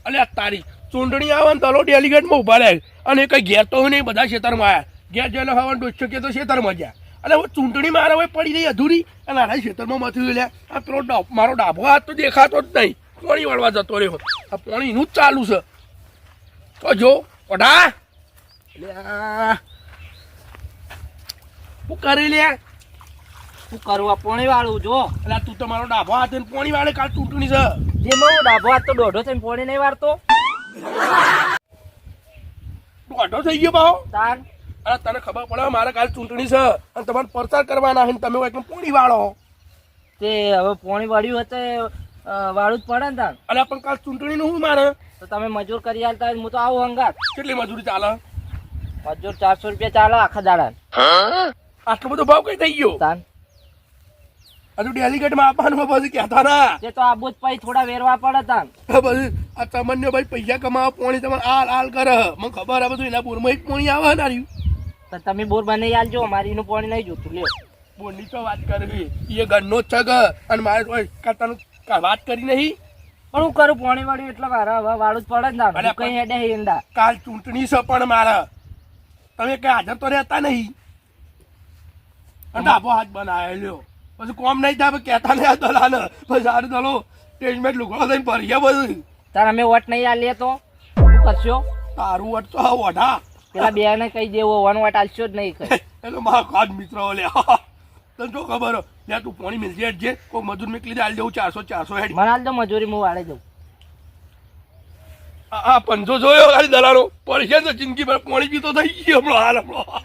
અલ્યા તારી ચૂંટણી આવે ને તલો ડેલિગેટમાં ઉભા રહે અને કઈ ઘેર તો નહીં, બધા ખેતરમાં આવ્યા. ઘેર જઈને હવાનું ડોસ્યો કે તો ખેતરમાં ગયા. અને હવે ચૂંટણી મારે હવે પડી રહી અધૂરી અને આના ખેતરમાં મથ્યું. લે આ પેલો મારો ડાભો હાથ તો દેખાતો જ નહીં, પાણી વાળવા જતો રહ્યો. આ પાણીનું જ ચાલુ છે તો જો ઓઢા શું કરી લે? શું કરું આ પોણી વાળું જો. એટલે તું તો મારો ડાભો હાથ પોણી વાળે, કાલ ચૂંટણી છે. જેમાં હું ડાભો હાથ તો દોઢો થઈને પોણી નહીં વાળતો. દોઢો થઈ ગયો ભાવ તાર અરે તને ખબર પડે મારે કાલ ચૂંટણી છે અને તમારે પ્રચાર કરવાના છે ને તમે એકદમ પોણી વાળો. તે હવે પોણી વાળ્યું હશે વાળું જ પડે ને તાર. અરે પણ કાલ ચૂંટણી નું શું મારે? તો તમે મજૂર કરી આલતા હોય હું તો આવું હંગાત. કેટલી મજૂરી ચાલે? મજૂર 400 રૂપિયા ચાલે આખા દાડા. આટલો બધો ભાવ કઈ થઈ ગયો? તાન હજુ ડેલિગેટમાં આપવાનું પછી કહેતા ના. તે તો આબુ જ પછી થોડા વેરવા પડે તાન. પછી આ તમને ભાઈ પૈસા કમાવા પોણી તમારે આલ આલ કરે. મને ખબર આવે બધું એના બોરમાં જ પોણી આવે ને રહ્યું. તો તમે બોર બનાવી આલજો, અમારી એનું પોણી નહીં જોતું. લ્યો બોરની તો વાત કરવી એ ગણનો જ છે કે અને મારે તને વાત કરી નહીં. પણ હું કરું પોણી વાળ્યું એટલે મારે હવે વાળું જ પડે જ ના. કઈ હેડે ઈંડા કાલ ચૂંટણી છે પણ મારે તમે કઈ હાજર તો રહેતા નહીં. ડાબો હાથ બનાવે લ્યો પછી કોમ નહીં થાય કહેતા નહીં આ દલાને. પછી સારું દલો ટેજમેન્ટ લુગડો થઈને ભરીએ બધું. તાર અમે વટ નહીં આલીએ તો શું કરશો? તારું વટ તો હા ઓઢા પેલા બે ને કહી દેવો વન વટ આલશો જ નહીં. એટલે મારા ખાસ મિત્ર લે તને જો ખબર લે તું પોણી મિલજે જે કોઈ મજૂર નીકળી જાય આલી દઉં 400 હેડ. મને આલ દો મજૂરી હું વાળે દઉં. આ 500 જોયો ખાલી દલાનો પડશે તો જિંદગી ભર પોણી પીતો થઈ ગયો હમણાં હાલ હમણાં.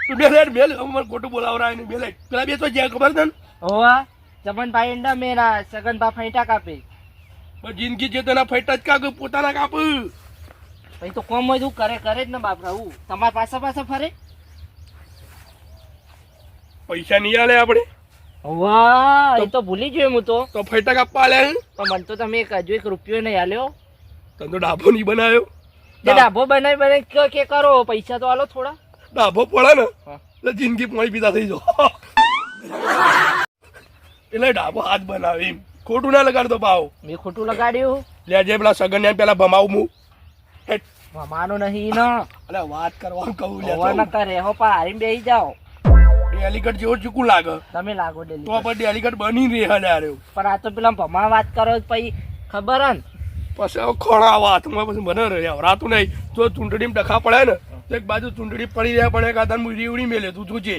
તું બે લેટ બે અમારે ખોટું બોલાવરાય ને બે લેટ પેલા બે તો જ્યાં ખબર તને હોવા જમનભાઈ ઈંડા મેરા સગનભાઈ ફૈટા કાપે. બસ જિંદગી જે તેના ફેટા જ કાપ પોતાના કાપ. પછી તો કોમ હોય કરે કરે જ ને બાપરા. હું તમારા પાસે ફરે પૈસા નહીં આલે આપણે. વાહ એ તો ભૂલી ગયો હું તો ફેટા કાપવા આલે પણ મને તો તમે હજુ 1 રૂપિયો નહીં આલ્યો. તને તો ડાભો નહીં બનાવ્યો. ડાભો બનાવી કે કરો પૈસા તો આલો થોડા. ડાભો પડે ને એટલે જિંદગી પાણી પીતા થઈ જાઓ. એટલે ડાભો હાથ બનાવે એમ ખોટું ના લગાડતો ભાવ. મેં ખોટું લગાડ્યું. લે જે પેલા સગન પેલા ભમાવું હું ભમાનો નહીં ને. અરે વાત કરવાનું કહું લે ન કરે હો પણ હારીને બેસી જાઓ. ડેલિગેટ જેવો ચીકું લાગે તમે લાગો ડેલી તો પણ ડેલિગેટ બની રહે હલે આર્યો. પણ આ તો પેલા ભમા વાત કરો પછી ખબર હે ને પછી હવે ખોણા વાતમાં પછી મને રહેવરાતું નહીં. જો ચૂંટણીમાં ડખા પડે ને તો એક બાજુ ચૂંટણી પડી રહ્યા પણ એક આધાર રીવડી મેલે તું જોજે.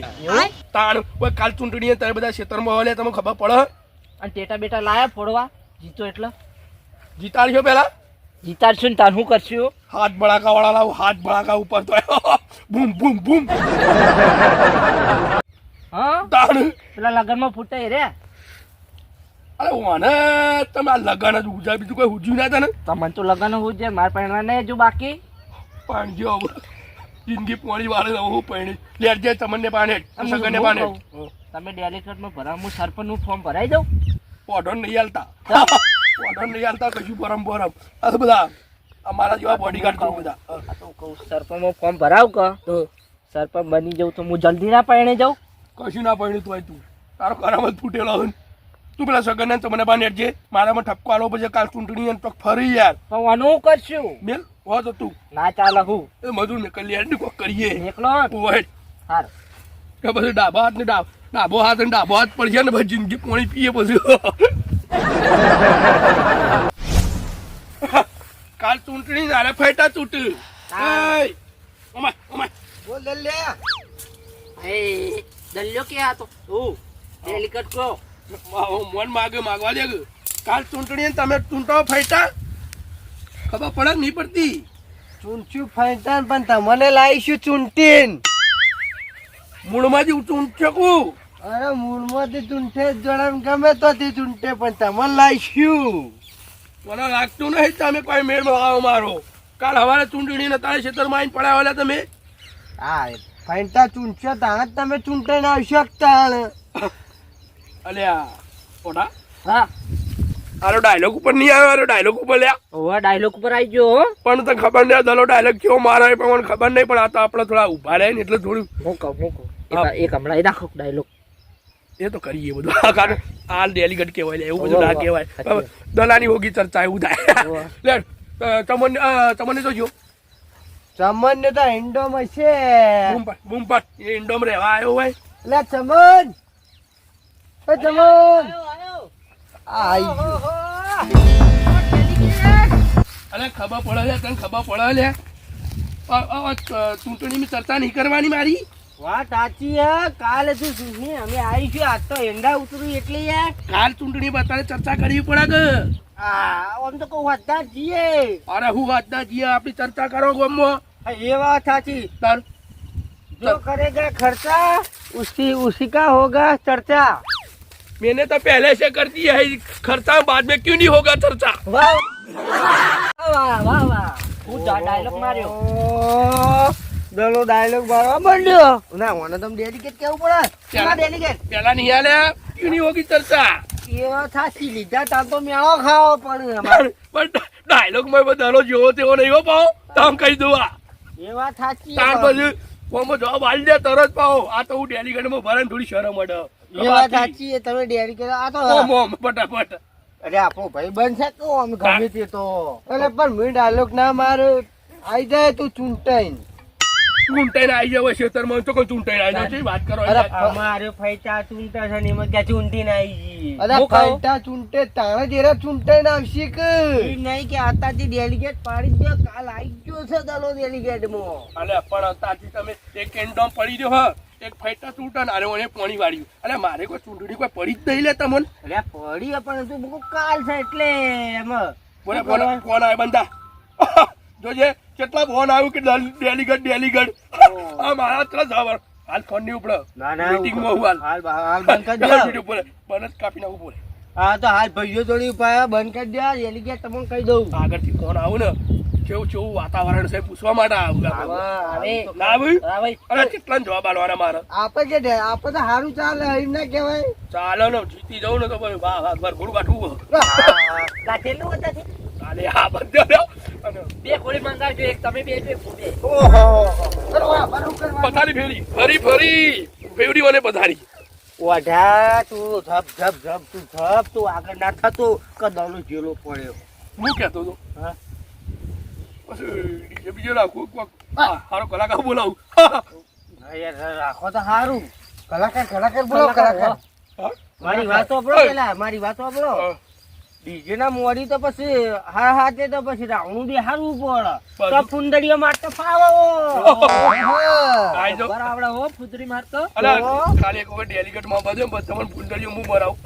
તાણ કાલ ચૂંટણી તારે બધા ક્ષેત્રમાં હલે તમને ખબર પડે. અને ટેટા બેટા લાયા ફોડવા જીતો એટલે જીતાડ્યો પેલા જીતાડશું ને તાર શું કરશું? હાથ બળાકા વાળા લાવ હાથ બળાકા ઉપર તો બૂમ બૂમ બૂમ. હા તાણ પેલા લગનમાં ફૂટે રે. અરે વાને તમે આ લગન જ ઉજા બીજું કોઈ ઉજ્યું ના તને. તમને તો લગન હું છે મારે પહેરવા નહીં હજુ બાકી. પાણી જો જિંદગી પાણી વાળે હું પાણી લેજે તમને પાણી સગને પાણી. તમે ડેલિકેટમાં ભરા હું સરપંચનું ફોર્મ ભરાઈ દઉં. ઓઢો નહીં હાલતા ઓઢો નહીં હાલતા કશું પરમ પરમ આ તો બધા અમારા જેવા બોડીગાર્ડ કરું બધા. તો કહું સરપંચમાં ફોર્મ ભરાવ કે સરપંચ બની જાઉં તો હું જલ્દી ના પરણે જાઉં. કશું ના પડ્યું તું તું તારો કરામ જ ફૂટેલો હોય. તું પેલા સગન તમને પાણી હેઠજે મારામાં ઠપકો આલો પછી કાલ ચૂંટણી તો ફરી યાર પણ આનું કરશું મેલ હો તો તું ના ચાલે હું એ મજૂર ને કલ્યાણ ને કોઈ કરીએ એકલો ઓય હાર કે પછી ડાબા હાથ ને ડાબો હાથ ને ડાબો હાથ પડશે ને પછી જિંદગી પાણી પીએ પછી. કાલ ચૂંટણી નારે ફેટા ચૂંટ બોલ લે એ દલ્યો કે આ તો હું ડેલિકેટ કો મન માગવા દે કાલ ચૂંટણી તમે ચૂંટો ફેટા ખબર પડે નહીં પડતી. ચૂંટ્યું ફાઈટાન પણ તમને લાવીશું ચૂંટીન. મૂળમાં જ ચૂંટ શકું. અરે મૂળમાંથી ચૂંટે જણાવ ગમે તો ચૂંટે પણ તમને લાવીશું. મને લાગતું નહીં તમે કોઈ મેળ આવો મારો. કાલ હવારે ચૂંટણી ને તારે ક્ષેત્રમાં આવીને પડ્યા વાળા તમે. હા ફાઈટા ચૂંટશો તાણે જ તમે ચૂંટાઈને આવશો તાણે. અલ્યા ઓડા હા આરો ડાયલોગ ઉપર નહીં આવ્યો. આરો ડાયલોગ ઉપર લ્યા ઓવા ડાયલોગ ઉપર આવી ગયો હો. પણ તને ખબર નહીં દલો ડાયલોગ કેવો મારે પણ મને ખબર નહીં. પણ આ તો આપણે થોડા ઉભા રહે ને એટલે થોડું મોકો એક હમણાં એ રાખો ડાયલોગ. એ તો કરીએ બધું આ ડેલિગેટ કહેવાય લે એવું બધું ના કહેવાય. દલાની હોગી ચર્ચા એવું થાય. લે તમને તો જો ચમન ને તો ઇન્ડોમાં છે. બૂમ પાડ એ ઇન્ડોમ રહેવા આવ્યો હોય. લે ચમન, એ ચમન આઈ અરે ખબર પડે છે તને ખબર પડે લે ચૂંટણીની ચર્ચા નહીં કરવાની મારી. વાત સાચી હે. કાલે તું ચૂંટણી અમે આવીશું, આજ તો એંડા ઉતર્યું એટલે યાર. કાલ ચૂંટણી બતાવે ચર્ચા કરવી પડે કે. આમ તો કહું હતા જીએ. અરે હું વાત ના જઈએ આપણી ચર્ચા કરો ગામમાં. ये बात साची. તાર जो करेगा खर्चा उसी का होगा चर्चा. मैंने तो पहले से कर दिया है खर्चा, बाद में क्यों नहीं होगा चर्चा. वाह वाह वाह वाह. હું ડાયલોગ માર્યો. દલો ડાયલોગ મારવા માંડ્યો. ના મને તમે ડેલિકેટ કેવું પડે. ના ડેલિકેટ. पहला नहीं आले क्यों नहीं होगी चर्चा. એ વાત સાચી. લીધા તાર તો મેળો ખાવો પડે અમારે. પણ ડાયલોગ માં બધાનો જેવો તેવો નહીં હો પાઓ. તામ કહી દો આ એ વાત સાચી. તાર પછી કોમો જવાબ આલી દે તરત પાઓ. આ તો હું ડેલિગેટ માં ભરે થોડી શરમ અડે. એ વાત સાચી. તમે ડેલિકેટ આ તો ઓમ ફટાફટ. અરે આપણો ભાઈ બન છે તો અમે ગમે તે તો. અરે પણ મેં ડાયલોગ ના મારો. આઈ જાય તું ચૂંટાઈને. ચૂંટાઈને આવી જાવ ખેતરમાં તો કોઈ ચૂંટાઈને આવી જાવ. વાત કરો. અરે અમારે ફૈતા ચૂંટા છે ને એમાં ક્યાં ચૂંટી ના આવી. અરે ફાઈટા ચૂંટે તાણે જેરા ચૂંટાઈને આવશે કે નહીં કે આતાથી ડેલિગેટ પાડી દે. કાલ આવી ગયો છે દલો ડેલિગેટ માં. અલે પણ તાથી તમે એક કેન્ડોમ પડી રહ્યો હ એક ફાઈટા ચૂંટન અને મને પાણી વાળ્યું. અલે મારે કોઈ ચૂંટણી કોઈ પડી જ નહીં લે તમને. અરે પડી પણ તું બહુ કાલ છે એટલે એમાં બોલે બોલે ફોન આવે બંધા. જોજે કેટલા ફોન આવ્યું કે ડેલિગેટ આ મારા ત્રણ સાવર હાલ ફોન નહીં ઉપડે. ના ના મીટિંગમાં હું હાલ હાલ બંધ કરી દે. વિડીયો બોલે બને જ કાપી નાખું બોલે. હા તો હાલ ભાઈઓ જોડી ઉપાય બંધ કરી દે. ડેલિગેટ તમને કહી દઉં. આગળથી ફોન આવું ને કેવું કેવું વાતાવરણ છે પૂછવા માટે આવું. આવે ના આવ્યું આવે. અરે કેટલા જવાબ આલવાના મારે. આપણે કે આપણે તો સારું ચાલે એમ ના કહેવાય. ચાલો ને જીતી જાઉં ને તો ભાઈ વાહ વાહ ઘોડું કાઢવું. કેટલું હતા છે? ચાલે હા બધે બે ગોળી મંગાવજો. એક તમે બે બે ઓહો અરે વાહ બારું કરવા પથારી ફેરી ફરી ફરી ફેવડી મને પથારી. ઓઢા તું ધપ ધપ ધપ તું ધપ તું આગળ ના થતો કદલો જેલો પડ્યો. હું કહેતો હતો હા પછી બીજો રાખું સારો કલાકાર બોલાવું. ના યાર રાખો તો સારું. કલાકાર બોલો કલાકાર. મારી વાત સાંભળો પેલા. મારી વાત સાંભળો. ડીજે ના મોડી તો પછી હા હાથે તો પછી રાવણું બી હારવું પડે. તો ફુંદડીઓ મારતો ફાવો. આઈ જાઓ. બરાબર હો ફુંદડી મારતો. અલા ખાલી એક વખત ડેલિગેટ માં બધે બસ તમને ફૂંદડીઓ હું મરાવું.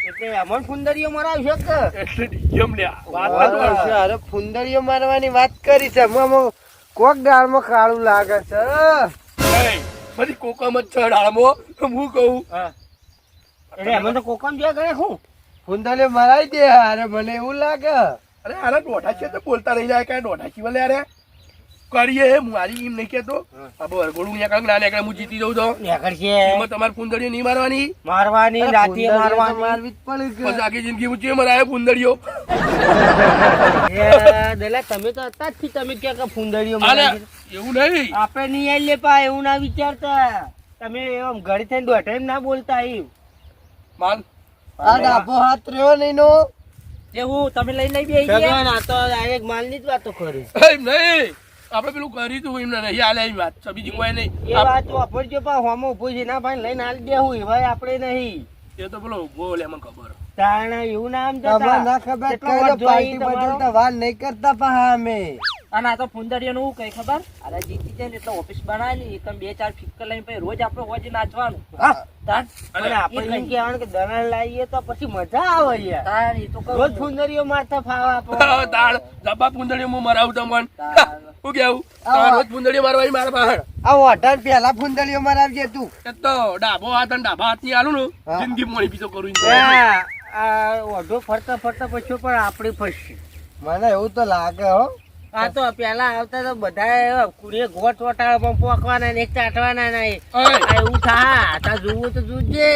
એટલે અમન ફુંદડીઓ મરાવશો કે એટલે ડીએમ લ્યા વાત ના કર. અરે ફુંદરીઓ મારવાની વાત કરી છે. કોક દાળમાં કાળું લાગે છે. એ બધી કોકમ જ છે ડાળમાં. હું કહું એટલે અમન તો કોકમ જે કરે શું ફુંદરીઓ મરાઈ દે. અરે મને એવું લાગે. અરે આના દોઢા છે તો બોલતા રહી જાય કઈ દોઢા છે ભલે અરે કરીએ મારી એમ નહીં કેતો. આ વરઘોડું ત્યાં કાંક ના નીકળે હું જીતી જઉં તો નેકર છે એમાં તમારે ફૂંદડીઓ નહીં મારવાની. મારવાની લાઠી મારવાની. મારવી જ પડે કે. પછી આખી જિંદગી હું જે મરાય ફૂંદડીઓ. એ દલા તમે તો હતા જ થી તમે ક્યાં કે ફુંદડીઓ અલે મરાવી. એવું નહીં. આપણે નહીં આઈ લે પા એવું ના વિચારતા. તમે એમ ઘડી થઈને દોઢા એમ ના બોલતા એમ. માલ આ ડાબો હાથ રહ્યો નહીં નો. જે હું તમે લઈ લઈ બે ગયા ના તો ડાયરેક્ટ માલ ની જ વાતો કરી. એમ નહીં આપણે પેલું કરી તું એમને નહીં હાલે એમ વાત છે બીજી કોઈ નહીં. એ વાત વાપરજો પા હોમો ઉભો છે ના ભાઈ લઈને હાલ દે હું ભાઈ આપણે નહીં. એ તો પેલો બોલે મને ખબર. તાણ એવું ના આમ તમને ના ખબર કઈ પાર્ટી બદલતા વાર નહીં કરતા પા અમે. અને આ તો ફુંદરીઓ નું કઈ ખબર. અરે જીતી જાય ને એટલે ઓફિસ બનાવેલી તમે 2-4 ફિક્કર લઈને પછી રોજ આપણે હોજે નાચવાનું. અને આપણે એમ કહેવાનું કે દલાલ લાવીએ તો પછી મજા આવે યાર. રોજ ફુંદરીઓ મારતા ફાવા તાળ જબ્બા ફૂંદડીઓ હું મરાવું તમને. શું કેવું રોજ ફૂંદડીઓ મારવાની મારા બહાર. આ વોટર પેલા ફુંદરીઓ મરાવજે તું. એ તો ડાબો હાથ અને ડાબા હાથ ની આલું ને જિંદગી મોડી બીજો કરું. ઓઢો ફરતા ફરતા પછી પણ આપણે ફસી. મને એવું તો લાગે હો. આ તો પેલા આવતા તો બધા કુડીએ ગોટ વટાળા પોકવાના ને એક ચાટવાના નહીં. એવું થા તા જોવું તો જોજે.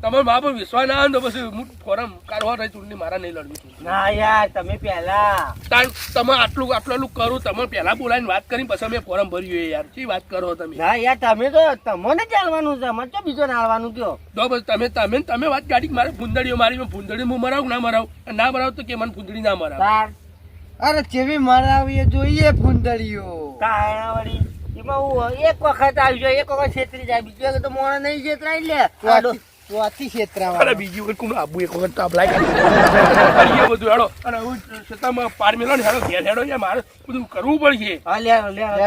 તમારે મા પર વિશ્વાસ ના આવે ને તો પછી હું ફોરમ કાઢવા રહી ચૂંટણી મારા નહીં લડવી. ના યાર તમે પહેલા તમે આટલું કરું તમે પહેલા બોલાવીને વાત કરીને પછી અમે ફોરમ ભર્યું યાર શી વાત કરો તમે. ના યાર તમે તો તમને ચાલવાનું છે અમારે તો બીજો ના આવવાનું કયો. તો બસ તમે વાત કાઢી કે મારે ફૂંદડીઓ મારી ફૂંદડી હું મરાવું ના મરાવું ના મરાવું તો કે મને ફૂંદડી ના મરાવ. તાર અરે ચેવી મરાવીએ જોઈએ ફૂંદડીઓ. તાણા વળી એમાં હું એક વખત આવી જાય એક વખત છેતરી જાય બીજી વખત તો મોણા નહીં છેતરાય લે. ચોથી ક્ષેત્રમાં અરે બીજી વખત કોણ આબુ એક વખત તો અપ્લાય કરીએ બધું હેડો અને હું છતાં પાર મેલો ને હેડો ઘેર હેડો યાર મારે બધું કરવું પડશે. હા લે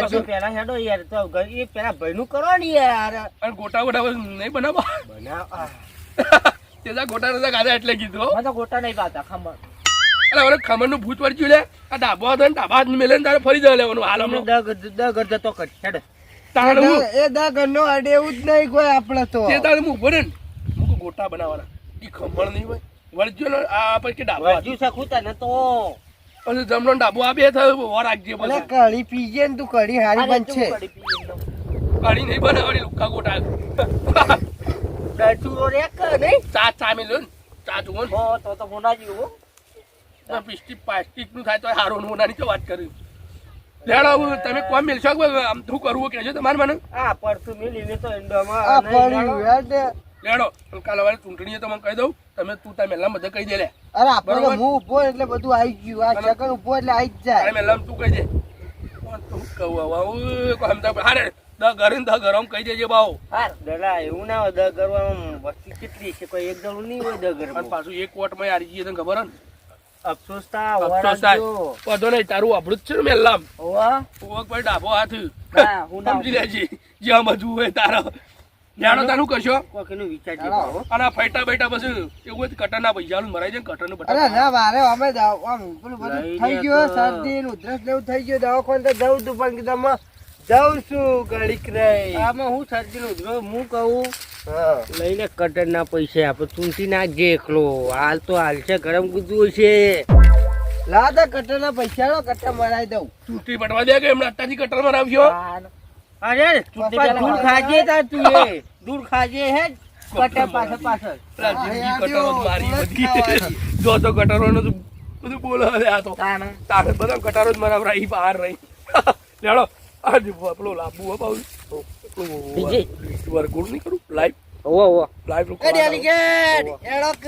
પછી પેલા હેડો યાર તો એ પેલા ભાઈનું કરો ને યાર. અને ગોટા નહીં બનાવો બનાવ તેના ગોટા નતા ખાધા એટલે કીધું હો. મને તો ગોટા નહીં પાતા ખમણ. અરે હવે ખમણ નું ભૂત વર્ચ્યું લે આ ડાબો હતો ને ડાબા હાથ મેલે ને તારે ફરી જવા લેવાનું હાલ હમણાં દગર જતો કર હેડ. તારે હું એ દા ઘરનો અડે એવું જ નહીં કોઈ આપણે તો. તે તારે હું ઉભો રે ને હું ગોટા બનાવવાના એ ખમણ નહીં હોય વર્ચ્યું ને આ પછી કે ડાબો હજુ શકું તને તો પછી જમનો ડાબો આ બે થયો વો રાખજે અલે પછી કઢી પીજે ને તું કઢી હારી બનશે. કાઢી નહીં બનાવવાની લુક્કા ગોટા ચૂરો રે કે નહીં ચા મેલ્યો ને ચા જુઓ ને હો તો મોના જેવું પ્લાસ્ટિક નું થાય તો સારું હોનાની તો વાત કરી. લેડો તમે કોમ મેલશો આમ શું કરવું કે છે તમારે મને આ પડતું મિલીને તો આ એન્ડોમાં પડ્યું યાર તે. લેડો કાલ હવે ચૂંટણી તો મને કહી દઉં તમે તું તાર મેલા બધા કહી દે લે. અરે આપણે તો બરોબર. હું ઉભો એટલે બધું આવી ગયું. આ ચકન ઉભો એટલે આવી જ તારે જાય. મેલા તું કહી દે તું કહું હવે કોમ તો હારે દ ઘરે ને દ ઘર કહી દેજે બાવ. હાર દલા એવું ના હોય દ કરવામાં વસ્તી કેટલી છે કોઈ એક જણું નહીં હોય દ અને ઘરમાં. પાછું એક વોટ માં હારી જઈએ તને ખબર હે ને અફસોસ તા અફસોસ થાય વધો નહીં તારું અભૃત છે ને મેલામ ઓવા ઓવક ભાઈ ડાબો હાથ ના હું ના સમજી લેજે જ્યાં બધું હોય તારો જાણો તારું કરશો કોકનું વિચારજે ચાલો. બાબો. અને આ ફાઈટા બેટા પછી એવું હોય કટર ના પૈસા મરાઈ જાય કટર નું અરે ના મારે અમે આમ પેલું બધું લઈ થઈ લે ગયું તો. શરદી ને ઉધરસ ને એવું થઈ ગયું દવાખાને તો જવું તું પણ કીધું અમે જાઉં છું ઘડીક રહી. આમાં હું સર્જી નું હું કહું હા. લઈને કટર ના પૈસા આપણે ચૂંટી નાખજે એકલો હાલ તો હાલ છે ગરમ કૂદવું છે. લા દે કટર ના પૈસા નો કટર મરાઈ દઉં. ચૂંટણી પટવા દે કે એમને અત્યારથી કટર મરાવજો. અરે પપ્પા દૂર ખાજે તાર તું એ દૂર ખાજે હે કટર પાછળ પાછળ પેલા જિંદગી કટરો જ મારી બધી જો તો કટરો નું બધું બોલે હવે આ તો તાના તારે બધા કટરો જ મરાવરા ઈ બહાર રહી લેડો આજે પેલો લાંબુ હો બાઉ બીજી? વર્ગુણ નહીં કરું લાઈવ ઓવો લાઈવ કડી આલી ગેડ એડોક.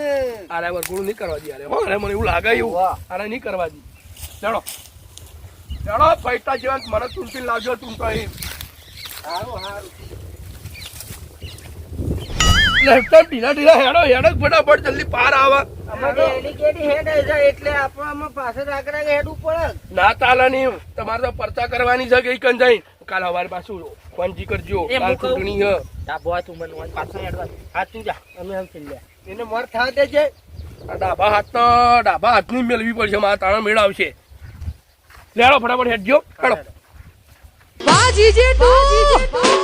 આરે વર્ગુણ નહીં કરવા દે અરે અરે મને એવું લાગે એવું વાહ. આરે નહીં કરવા દે લેડો લેડો ફાઈટા જેવા મને ચૂંટી લાવજો તું તો અહીં હારું હારું લેફ્ટ ઢીલા ઢીલા હેડો હેડો ફટાફટ જલ્દી પાર આવા અમારે એલિગેટી હેડ છે એટલે આપણામાં પાછળ આગળ હેડવું પડે. ના તાલા નહીં તમારે તો પરચા કરવાની છે કે કન જઈ કાલ હવારે પાછું ફોનજી કરજો એ કાલ હું કહું. ચૂંટણી છે ડાબો તું મને પાછળ હેડવા હા તું જા અમે હમ ચલી લે એને મર થા દેજે. આ ડાબા હાથની મેળવી પડશે મારા તાણા મેળ આવશે લેડો ફટાફટ હેડજો હેડો વાહ જીજે તું